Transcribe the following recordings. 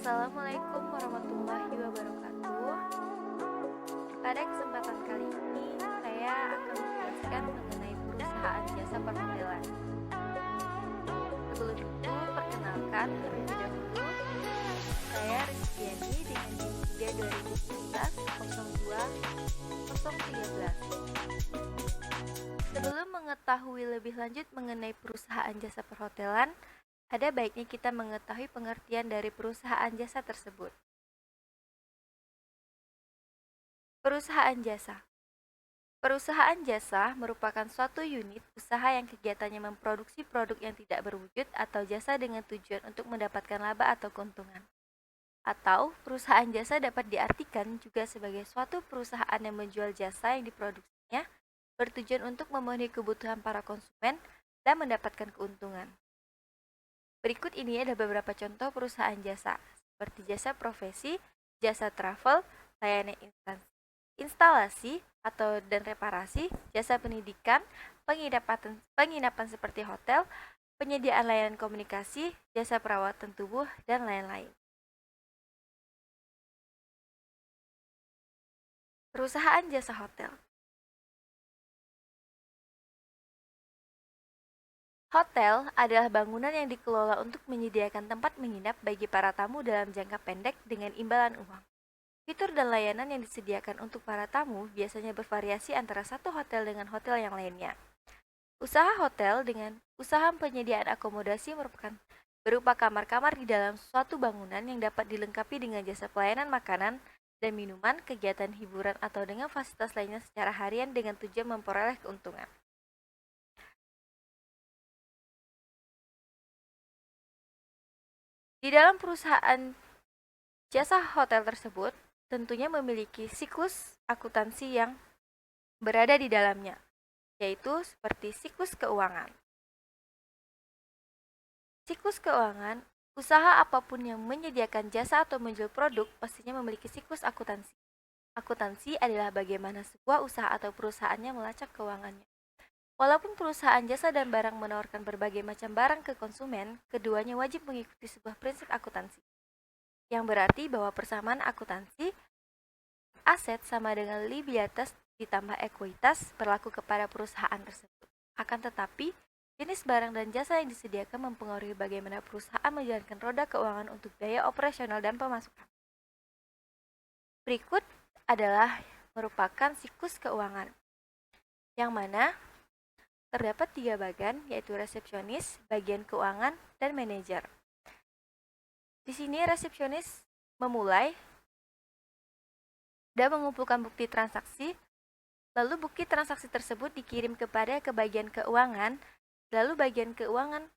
Assalamualaikum warahmatullahi wabarakatuh. Pada kesempatan kali ini, saya akan menjelaskan mengenai perusahaan jasa perhotelan. Sebelum itu, perkenalkan terlebih dahulu, saya Rizkyani dengan NIM 3 2019 02 013. Sebelum mengetahui lebih lanjut mengenai perusahaan jasa perhotelan, ada baiknya kita mengetahui pengertian dari perusahaan jasa tersebut. Perusahaan jasa. Perusahaan jasa merupakan suatu unit usaha yang kegiatannya memproduksi produk yang tidak berwujud atau jasa dengan tujuan untuk mendapatkan laba atau keuntungan. Atau, perusahaan jasa dapat diartikan juga sebagai suatu perusahaan yang menjual jasa yang diproduksinya bertujuan untuk memenuhi kebutuhan para konsumen dan mendapatkan keuntungan. Berikut ini ada beberapa contoh perusahaan jasa, seperti jasa profesi, jasa travel, layanan instalasi dan reparasi, jasa pendidikan, penginapan seperti hotel, penyediaan layanan komunikasi, jasa perawatan tubuh, dan lain-lain. Perusahaan jasa hotel. Hotel adalah bangunan yang dikelola untuk menyediakan tempat menginap bagi para tamu dalam jangka pendek dengan imbalan uang. Fitur dan layanan yang disediakan untuk para tamu biasanya bervariasi antara satu hotel dengan hotel yang lainnya. Usaha hotel dengan usaha penyediaan akomodasi berupa kamar-kamar di dalam suatu bangunan yang dapat dilengkapi dengan jasa pelayanan makanan dan minuman, kegiatan hiburan atau dengan fasilitas lainnya secara harian dengan tujuan memperoleh keuntungan. Di dalam perusahaan jasa hotel tersebut, tentunya memiliki siklus akuntansi yang berada di dalamnya, yaitu seperti siklus keuangan. Siklus keuangan, usaha apapun yang menyediakan jasa atau menjual produk pastinya memiliki siklus akuntansi. Akuntansi adalah bagaimana sebuah usaha atau perusahaannya melacak keuangannya. Walaupun perusahaan jasa dan barang menawarkan berbagai macam barang ke konsumen, keduanya wajib mengikuti sebuah prinsip akuntansi, yang berarti bahwa persamaan akuntansi aset sama dengan liabilitas ditambah ekuitas berlaku kepada perusahaan tersebut. Akan tetapi, jenis barang dan jasa yang disediakan mempengaruhi bagaimana perusahaan menjalankan roda keuangan untuk biaya operasional dan pemasukan. Berikut adalah merupakan siklus keuangan, yang mana terdapat 3 bagian, yaitu resepsionis, bagian keuangan, dan manajer. Di sini resepsionis memulai dan mengumpulkan bukti transaksi, lalu bukti transaksi tersebut dikirim ke bagian keuangan, lalu bagian keuangan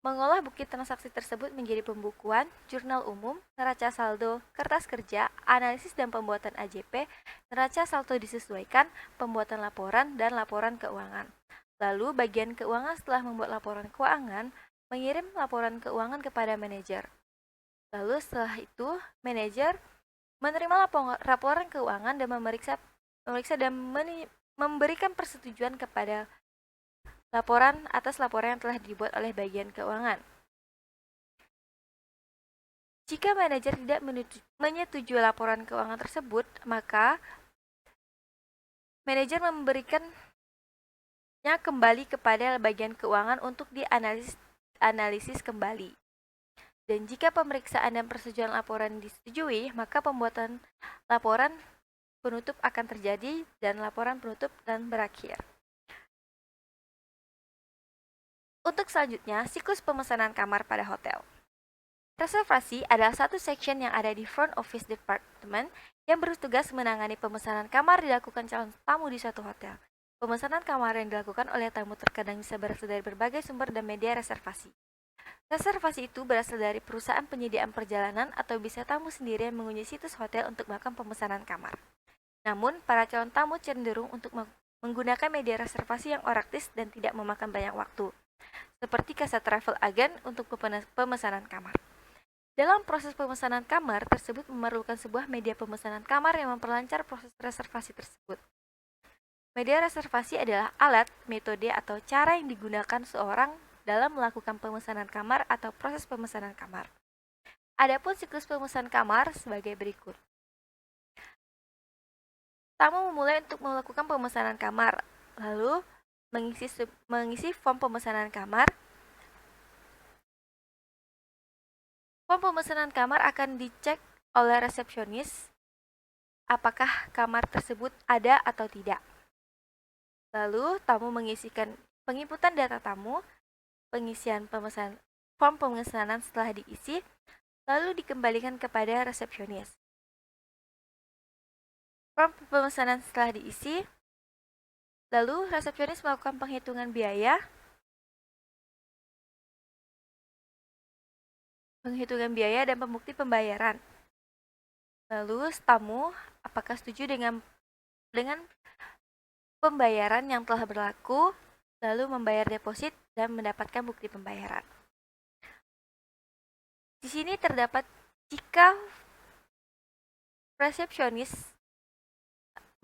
mengolah bukti transaksi tersebut menjadi pembukuan, jurnal umum, neraca saldo, kertas kerja, analisis dan pembuatan AJP, neraca saldo disesuaikan, pembuatan laporan, dan laporan keuangan. Lalu bagian keuangan setelah membuat laporan keuangan, mengirim laporan keuangan kepada manajer. Lalu setelah itu, manajer menerima laporan keuangan dan memeriksa dan memberikan persetujuan kepada laporan yang telah dibuat oleh bagian keuangan. Jika manajer tidak menyetujui laporan keuangan tersebut, maka manajer memberikannya kembali kepada bagian keuangan untuk dianalisis kembali. Dan jika pemeriksaan dan persetujuan laporan disetujui, maka pembuatan laporan penutup akan terjadi dan laporan penutup dan berakhir. Untuk selanjutnya, siklus pemesanan kamar pada hotel. Reservasi adalah satu section yang ada di front office department yang bertugas menangani pemesanan kamar dilakukan calon tamu di suatu hotel. Pemesanan kamar yang dilakukan oleh tamu terkadang bisa berasal dari berbagai sumber dan media reservasi. Reservasi itu berasal dari perusahaan penyediaan perjalanan atau bisa tamu sendiri yang mengunjungi situs hotel untuk melakukan pemesanan kamar. Namun, para calon tamu cenderung untuk menggunakan media reservasi yang praktis dan tidak memakan banyak waktu, seperti jasa travel agent untuk pemesanan kamar. Dalam proses pemesanan kamar tersebut memerlukan sebuah media pemesanan kamar yang memperlancar proses reservasi tersebut. Media reservasi adalah alat, metode, atau cara yang digunakan seorang dalam melakukan pemesanan kamar atau proses pemesanan kamar. Adapun siklus pemesanan kamar sebagai berikut. Tamu memulai untuk melakukan pemesanan kamar, lalu mengisi form pemesanan kamar. Form pemesanan kamar akan dicek oleh resepsionis apakah kamar tersebut ada atau tidak. Lalu, tamu mengisikan penginputan data tamu, pengisian form pemesanan setelah diisi, lalu dikembalikan kepada resepsionis. Form pemesanan setelah diisi, lalu resepsionis melakukan penghitungan biaya, dan pembukti pembayaran. Lalu, tamu apakah setuju dengan pembayaran yang telah berlaku, lalu membayar deposit dan mendapatkan bukti pembayaran. Di sini terdapat jika resepsionis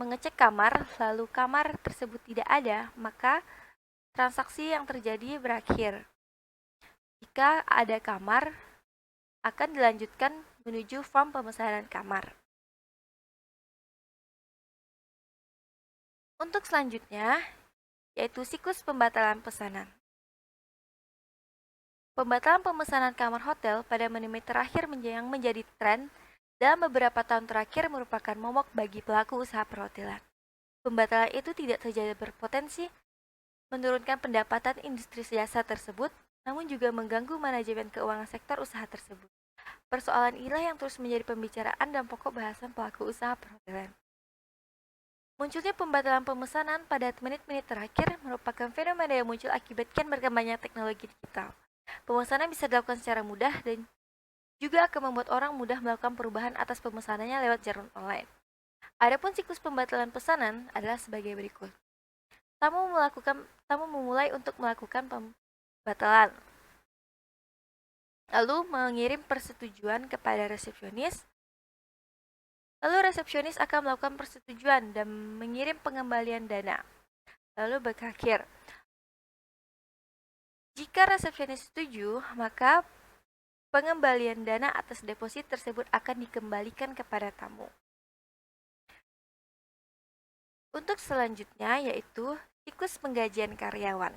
mengecek kamar, lalu kamar tersebut tidak ada, maka transaksi yang terjadi berakhir. Jika ada kamar, akan dilanjutkan menuju form pemesanan kamar. Untuk selanjutnya, yaitu siklus pembatalan pesanan. Pembatalan pemesanan kamar hotel pada menit terakhir yang menjadi tren dalam beberapa tahun terakhir merupakan momok bagi pelaku usaha perhotelan. Pembatalan itu tidak saja berpotensi menurunkan pendapatan industri jasa tersebut, namun juga mengganggu manajemen keuangan sektor usaha tersebut. Persoalan inilah yang terus menjadi pembicaraan dan pokok bahasan pelaku usaha perhotelan. Munculnya pembatalan pemesanan pada menit-menit terakhir merupakan fenomena yang muncul akibat kian berkembangnya teknologi digital. Pemesanan bisa dilakukan secara mudah dan juga akan membuat orang mudah melakukan perubahan atas pemesanannya lewat jalur online. Adapun siklus pembatalan pesanan adalah sebagai berikut. Tamu memulai untuk melakukan pembatalan, lalu mengirim persetujuan kepada resepsionis. Lalu resepsionis akan melakukan persetujuan dan mengirim pengembalian dana, lalu berakhir. Jika resepsionis setuju, maka pengembalian dana atas deposit tersebut akan dikembalikan kepada tamu. Untuk selanjutnya yaitu siklus penggajian karyawan.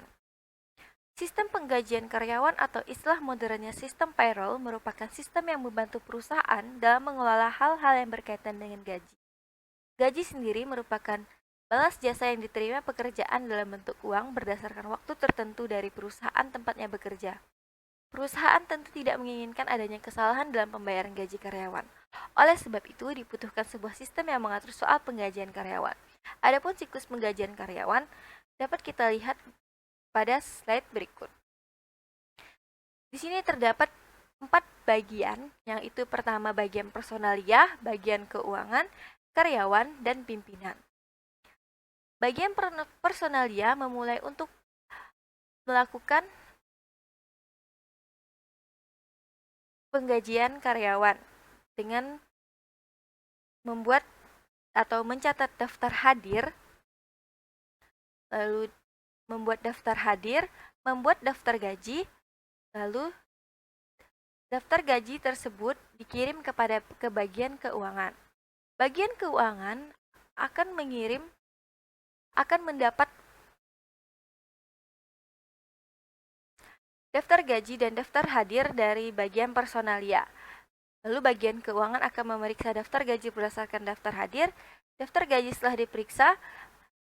Sistem penggajian karyawan atau istilah modernnya sistem payroll merupakan sistem yang membantu perusahaan dalam mengelola hal-hal yang berkaitan dengan gaji. Gaji sendiri merupakan balas jasa yang diterima pekerjaan dalam bentuk uang berdasarkan waktu tertentu dari perusahaan tempatnya bekerja. Perusahaan tentu tidak menginginkan adanya kesalahan dalam pembayaran gaji karyawan. Oleh sebab itu, dibutuhkan sebuah sistem yang mengatur soal penggajian karyawan. Adapun siklus penggajian karyawan dapat kita lihat pada slide berikut. Di sini terdapat 4 bagian, yang itu pertama bagian personalia, bagian keuangan, karyawan, dan pimpinan. Bagian personalia memulai untuk melakukan penggajian karyawan dengan membuat atau mencatat daftar hadir, lalu membuat daftar hadir, membuat daftar gaji, lalu daftar gaji tersebut dikirim ke bagian keuangan. Bagian keuangan akan mendapat daftar gaji dan daftar hadir dari bagian personalia. Lalu bagian keuangan akan memeriksa daftar gaji berdasarkan daftar hadir. Daftar gaji setelah diperiksa,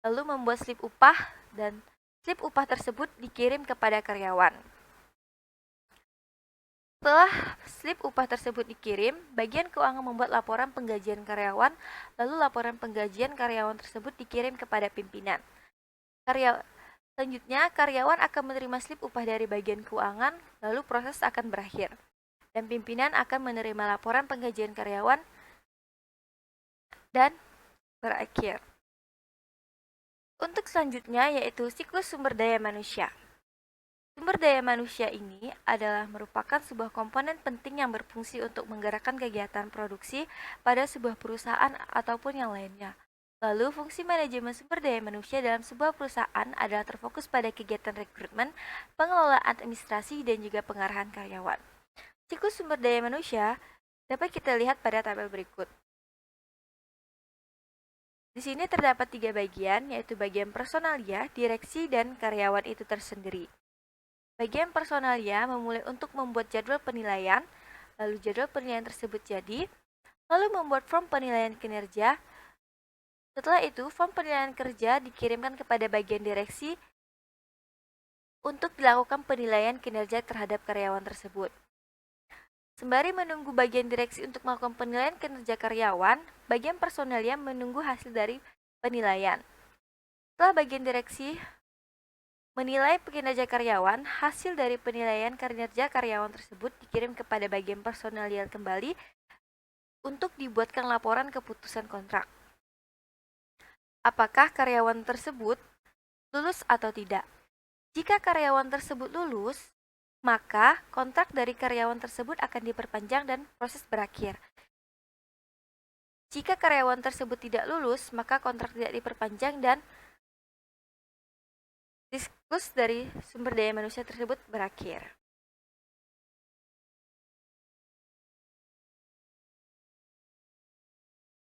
lalu membuat slip upah dan slip upah tersebut dikirim kepada karyawan. Setelah slip upah tersebut dikirim, bagian keuangan membuat laporan penggajian karyawan, lalu laporan penggajian karyawan tersebut dikirim kepada pimpinan. Selanjutnya, karyawan akan menerima slip upah dari bagian keuangan, lalu proses akan berakhir. Dan pimpinan akan menerima laporan penggajian karyawan dan berakhir. Untuk selanjutnya yaitu siklus sumber daya manusia. Sumber daya manusia ini adalah merupakan sebuah komponen penting yang berfungsi untuk menggerakkan kegiatan produksi pada sebuah perusahaan ataupun yang lainnya. Lalu, fungsi manajemen sumber daya manusia dalam sebuah perusahaan adalah terfokus pada kegiatan rekrutmen, pengelolaan administrasi, dan juga pengarahan karyawan. Siklus sumber daya manusia dapat kita lihat pada tabel berikut. Di sini terdapat 3 bagian, yaitu bagian personalia, direksi, dan karyawan itu tersendiri. Bagian personalia memulai untuk membuat jadwal penilaian, lalu jadwal penilaian tersebut jadi, lalu membuat form penilaian kinerja. Setelah itu, form penilaian kerja dikirimkan kepada bagian direksi untuk dilakukan penilaian kinerja terhadap karyawan tersebut. Sembari menunggu bagian direksi untuk melakukan penilaian kinerja karyawan, bagian personalia menunggu hasil dari penilaian. Setelah bagian direksi menilai kinerja karyawan, hasil dari penilaian kinerja karyawan tersebut dikirim kepada bagian personalia kembali untuk dibuatkan laporan keputusan kontrak. Apakah karyawan tersebut lulus atau tidak? Jika karyawan tersebut lulus, maka kontrak dari karyawan tersebut akan diperpanjang dan proses berakhir. Jika karyawan tersebut tidak lulus, maka kontrak tidak diperpanjang dan siklus dari sumber daya manusia tersebut berakhir.